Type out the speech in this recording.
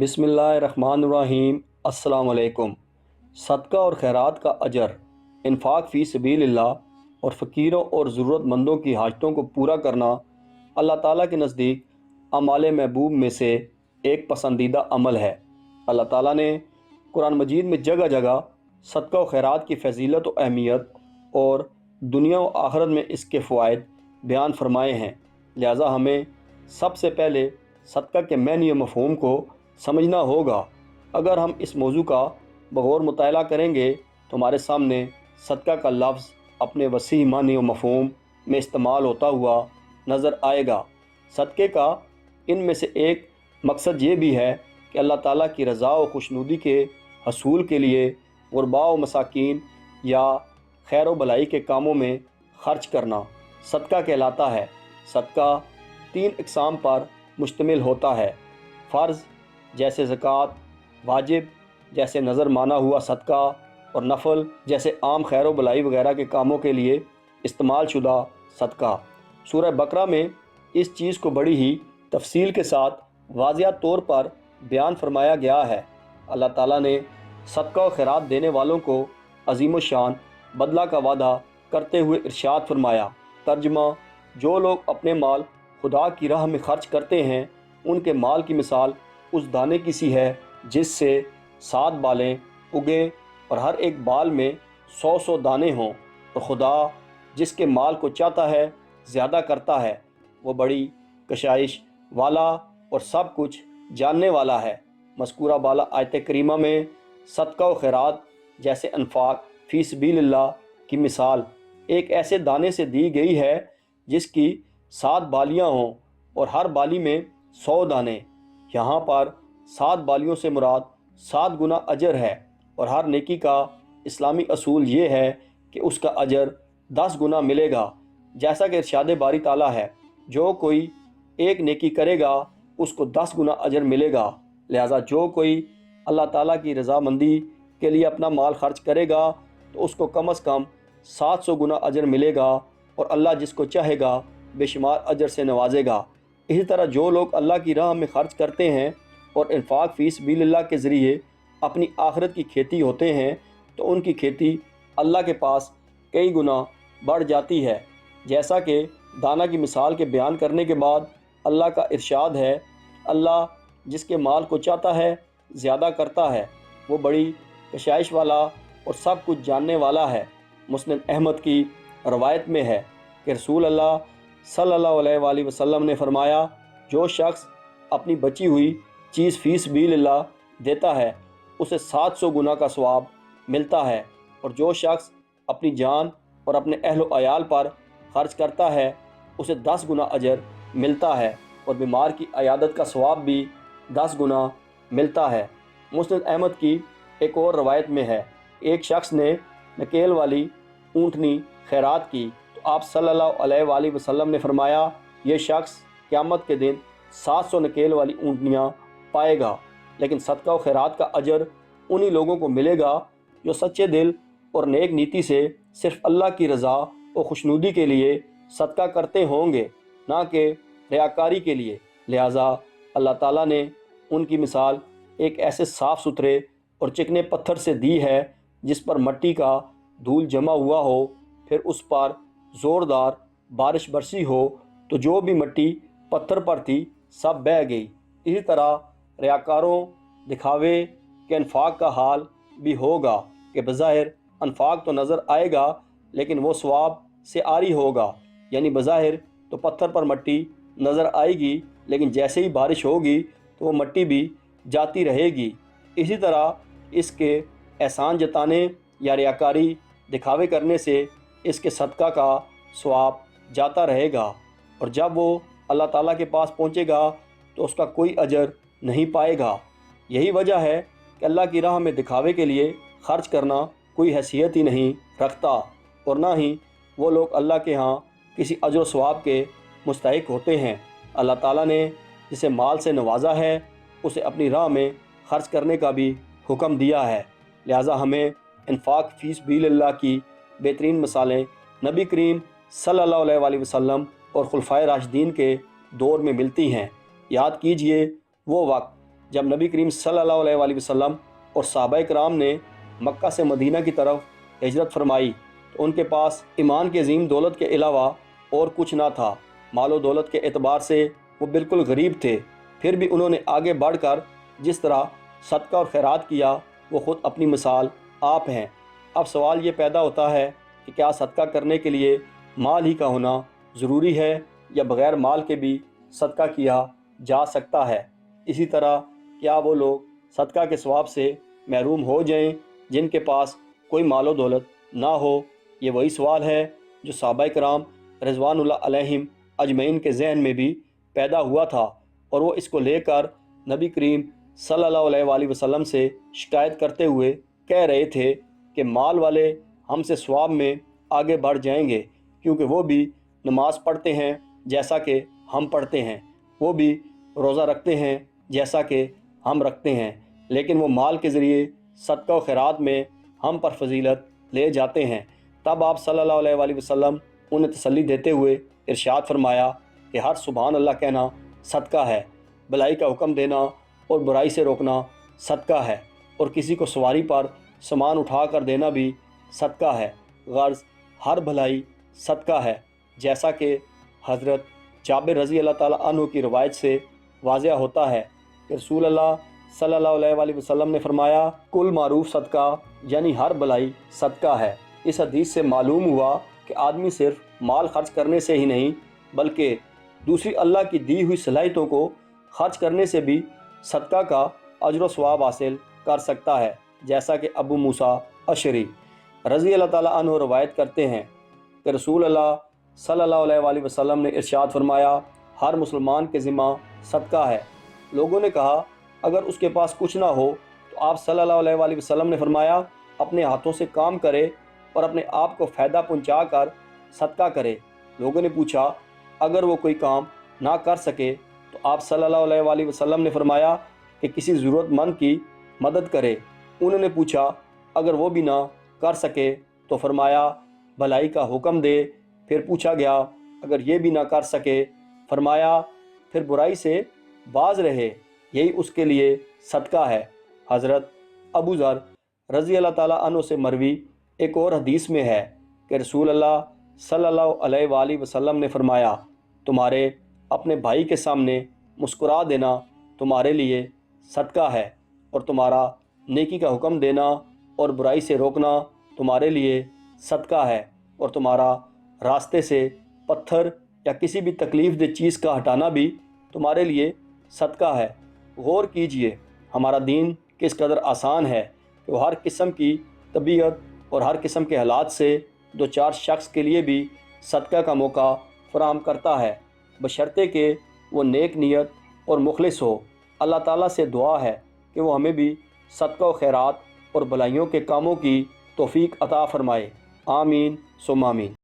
بسم اللہ الرحمن الرحیم۔ السلام علیکم۔ صدقہ اور خیرات کا اجر، انفاق فی سبیل اللہ اور فقیروں اور ضرورت مندوں کی حاجتوں کو پورا کرنا اللہ تعالیٰ کے نزدیک اعمال محبوب میں سے ایک پسندیدہ عمل ہے۔ اللہ تعالیٰ نے قرآن مجید میں جگہ جگہ صدقہ و خیرات کی فضیلت و اہمیت اور دنیا و آخرت میں اس کے فوائد بیان فرمائے ہیں، لہٰذا ہمیں سب سے پہلے صدقہ کے معنی و مفہوم کو سمجھنا ہوگا۔ اگر ہم اس موضوع کا بغور مطالعہ کریں گے تو ہمارے سامنے صدقہ کا لفظ اپنے وسیع معنی و مفہوم میں استعمال ہوتا ہوا نظر آئے گا۔ صدقے کا ان میں سے ایک مقصد یہ بھی ہے کہ اللہ تعالیٰ کی رضا و خوشنودی کے حصول کے لیے غرباء و مساکین یا خیر و بھلائی کے کاموں میں خرچ کرنا صدقہ کہلاتا ہے۔ صدقہ 3 اقسام پر مشتمل ہوتا ہے: فرض جیسے زکوٰۃ، واجب جیسے نظر مانا ہوا صدقہ، اور نفل جیسے عام خیر و بھلائی وغیرہ کے کاموں کے لیے استعمال شدہ صدقہ۔ سورہ بقرہ میں اس چیز کو بڑی ہی تفصیل کے ساتھ واضح طور پر بیان فرمایا گیا ہے۔ اللہ تعالیٰ نے صدقہ و خیرات دینے والوں کو عظیم الشان بدلہ کا وعدہ کرتے ہوئے ارشاد فرمایا۔ ترجمہ: جو لوگ اپنے مال خدا کی راہ میں خرچ کرتے ہیں ان کے مال کی مثال اس دانے کی سی ہے جس سے 7 بالیں اگیں اور ہر ایک بال میں 100 دانے ہوں، اور خدا جس کے مال کو چاہتا ہے زیادہ کرتا ہے، وہ بڑی کشائش والا اور سب کچھ جاننے والا ہے۔ مذکورہ بالا آیت کریمہ میں صدقہ و خیرات جیسے انفاق فی سبیل اللہ کی مثال ایک ایسے دانے سے دی گئی ہے جس کی 7 بالیاں ہوں اور ہر بالی میں 100 دانے۔ یہاں پر 7 بالیوں سے مراد 7 گنا اجر ہے، اور ہر نیکی کا اسلامی اصول یہ ہے کہ اس کا اجر 10 گنا ملے گا، جیسا کہ ارشاد باری تعالیٰ ہے، جو کوئی ایک نیکی کرے گا اس کو 10 گنا اجر ملے گا۔ لہٰذا جو کوئی اللہ تعالیٰ کی رضامندی کے لیے اپنا مال خرچ کرے گا تو اس کو کم از کم 700 گنا اجر ملے گا، اور اللہ جس کو چاہے گا بے شمار اجر سے نوازے گا۔ اسی طرح جو لوگ اللہ کی راہ میں خرچ کرتے ہیں اور انفاق فی سبیل اللہ کے ذریعے اپنی آخرت کی کھیتی ہوتے ہیں تو ان کی کھیتی اللہ کے پاس کئی گنا بڑھ جاتی ہے، جیسا کہ دانہ کی مثال کے بیان کرنے کے بعد اللہ کا ارشاد ہے، اللہ جس کے مال کو چاہتا ہے زیادہ کرتا ہے، وہ بڑی کشائش والا اور سب کچھ جاننے والا ہے۔ مسند احمد کی روایت میں ہے کہ رسول اللہ صلی اللہ علیہ وآلہ وسلم نے فرمایا، جو شخص اپنی بچی ہوئی چیز فی سبیل اللہ دیتا ہے اسے 700 گنا کا ثواب ملتا ہے، اور جو شخص اپنی جان اور اپنے اہل و عیال پر خرچ کرتا ہے اسے 10 گنا اجر ملتا ہے، اور بیمار کی عیادت کا ثواب بھی 10 گنا ملتا ہے۔ مسند احمد کی ایک اور روایت میں ہے، ایک شخص نے نکیل والی اونٹنی خیرات کی تو آپ صلی اللہ علیہ وآلہ وسلم نے فرمایا، یہ شخص قیامت کے دن 700 نکیل والی اونٹنیاں پائے گا، لیکن صدقہ و خیرات کا اجر انہی لوگوں کو ملے گا جو سچے دل اور نیک نیتی سے صرف اللہ کی رضا و خوشنودی کے لیے صدقہ کرتے ہوں گے، نہ کہ ریاکاری کے لیے۔ لہٰذا اللہ تعالیٰ نے ان کی مثال ایک ایسے صاف ستھرے اور چکنے پتھر سے دی ہے جس پر مٹی کا دھول جمع ہوا ہو، پھر اس پر زوردار بارش برسی ہو تو جو بھی مٹی پتھر پر تھی سب بہہ گئی۔ اسی طرح ریاکاروں دکھاوے کے انفاق کا حال بھی ہوگا کہ بظاہر انفاق تو نظر آئے گا لیکن وہ ثواب سے عاری ہوگا، یعنی بظاہر تو پتھر پر مٹی نظر آئے گی لیکن جیسے ہی بارش ہوگی تو وہ مٹی بھی جاتی رہے گی۔ اسی طرح اس کے احسان جتانے یا ریاکاری دکھاوے کرنے سے اس کے صدقہ کا ثواب جاتا رہے گا، اور جب وہ اللہ تعالیٰ کے پاس پہنچے گا تو اس کا کوئی اجر نہیں پائے گا۔ یہی وجہ ہے کہ اللہ کی راہ میں دکھاوے کے لیے خرچ کرنا کوئی حیثیت ہی نہیں رکھتا، اور نہ ہی وہ لوگ اللہ کے ہاں کسی اجر و ثواب کے مستحق ہوتے ہیں۔ اللہ تعالیٰ نے جسے مال سے نوازا ہے اسے اپنی راہ میں خرچ کرنے کا بھی حکم دیا ہے، لہٰذا ہمیں انفاق فی سبیل اللہ کی بہترین مثالیں نبی کریم صلی اللہ علیہ وآلہ وسلم اور خلفائے راشدین کے دور میں ملتی ہیں۔ یاد کیجئے وہ وقت جب نبی کریم صلی اللہ علیہ وسلم اور صحابہ کرام نے مکہ سے مدینہ کی طرف ہجرت فرمائی تو ان کے پاس ایمان کی عظیم دولت کے علاوہ اور کچھ نہ تھا۔ مال و دولت کے اعتبار سے وہ بالکل غریب تھے، پھر بھی انہوں نے آگے بڑھ کر جس طرح صدقہ اور خیرات کیا وہ خود اپنی مثال آپ ہیں۔ اب سوال یہ پیدا ہوتا ہے کہ کیا صدقہ کرنے کے لیے مال ہی کا ہونا ضروری ہے یا بغیر مال کے بھی صدقہ کیا جا سکتا ہے؟ اسی طرح کیا وہ لوگ صدقہ کے ثواب سے محروم ہو جائیں جن کے پاس کوئی مال و دولت نہ ہو؟ یہ وہی سوال ہے جو صحابہ کرام رضوان اللہ علیہم اجمعین کے ذہن میں بھی پیدا ہوا تھا، اور وہ اس کو لے کر نبی کریم صلی اللہ علیہ وآلہ وسلم سے شکایت کرتے ہوئے کہہ رہے تھے کہ مال والے ہم سے ثواب میں آگے بڑھ جائیں گے، کیونکہ وہ بھی نماز پڑھتے ہیں جیسا کہ ہم پڑھتے ہیں، وہ بھی روزہ رکھتے ہیں جیسا کہ ہم رکھتے ہیں، لیکن وہ مال کے ذریعے صدقہ و خیرات میں ہم پر فضیلت لے جاتے ہیں۔ تب آپ صلی اللہ علیہ وآلہ وسلم انہیں تسلی دیتے ہوئے ارشاد فرمایا کہ ہر سبحان اللہ کہنا صدقہ ہے، بھلائی کا حکم دینا اور برائی سے روکنا صدقہ ہے، اور کسی کو سواری پر سامان اٹھا کر دینا بھی صدقہ ہے۔ غرض ہر بھلائی صدقہ ہے، جیسا کہ حضرت جابر رضی اللہ تعالیٰ عنہ کی روایت سے واضح ہوتا ہے کہ رسول اللہ صلی اللہ علیہ وآلہ وسلم نے فرمایا کل معروف صدقہ، یعنی ہر بھلائی صدقہ ہے۔ اس حدیث سے معلوم ہوا کہ آدمی صرف مال خرچ کرنے سے ہی نہیں بلکہ دوسری اللہ کی دی ہوئی صلاحیتوں کو خرچ کرنے سے بھی صدقہ کا اجر و ثواب حاصل کر سکتا ہے، جیسا کہ ابو موسیٰ اشعری رضی اللہ تعالیٰ عنہ روایت کرتے ہیں کہ رسول اللہ صلی اللہ علیہ وآلہ وسلم نے ارشاد فرمایا ہر مسلمان کے ذمہ صدقہ ہے۔ لوگوں نے کہا اگر اس کے پاس کچھ نہ ہو تو آپ صلی اللہ علیہ وآلہ وسلم نے فرمایا اپنے ہاتھوں سے کام کرے اور اپنے آپ کو فائدہ پہنچا کر صدقہ کرے۔ لوگوں نے پوچھا اگر وہ کوئی کام نہ کر سکے تو آپ صلی اللہ علیہ وآلہ وسلم نے فرمایا کہ کسی ضرورت مند کی مدد کرے۔ انہوں نے پوچھا اگر وہ بھی نہ کر سکے تو فرمایا بھلائی کا حکم دے۔ پھر پوچھا گیا اگر یہ بھی نہ کر سکے، فرمایا پھر برائی سے باز رہے، یہی اس کے لیے صدقہ ہے۔ حضرت ابو ذر رضی اللہ تعالیٰ عنہ سے مروی ایک اور حدیث میں ہے کہ رسول اللہ صلی اللہ علیہ وآلہ وسلم نے فرمایا تمہارے اپنے بھائی کے سامنے مسکرا دینا تمہارے لیے صدقہ ہے، اور تمہارا نیکی کا حکم دینا اور برائی سے روکنا تمہارے لیے صدقہ ہے، اور تمہارا راستے سے پتھر یا کسی بھی تکلیف دہ چیز کا ہٹانا بھی تمہارے لیے صدقہ ہے۔ غور کیجئے ہمارا دین کس قدر آسان ہے کہ وہ ہر قسم کی طبیعت اور ہر قسم کے حالات سے دو چار شخص کے لیے بھی صدقہ کا موقع فراہم کرتا ہے، بشرطے کہ وہ نیک نیت اور مخلص ہو۔ اللہ تعالیٰ سے دعا ہے کہ وہ ہمیں بھی صدقہ و خیرات اور بھلائیوں کے کاموں کی توفیق عطا فرمائے۔ آمین ثم آمین۔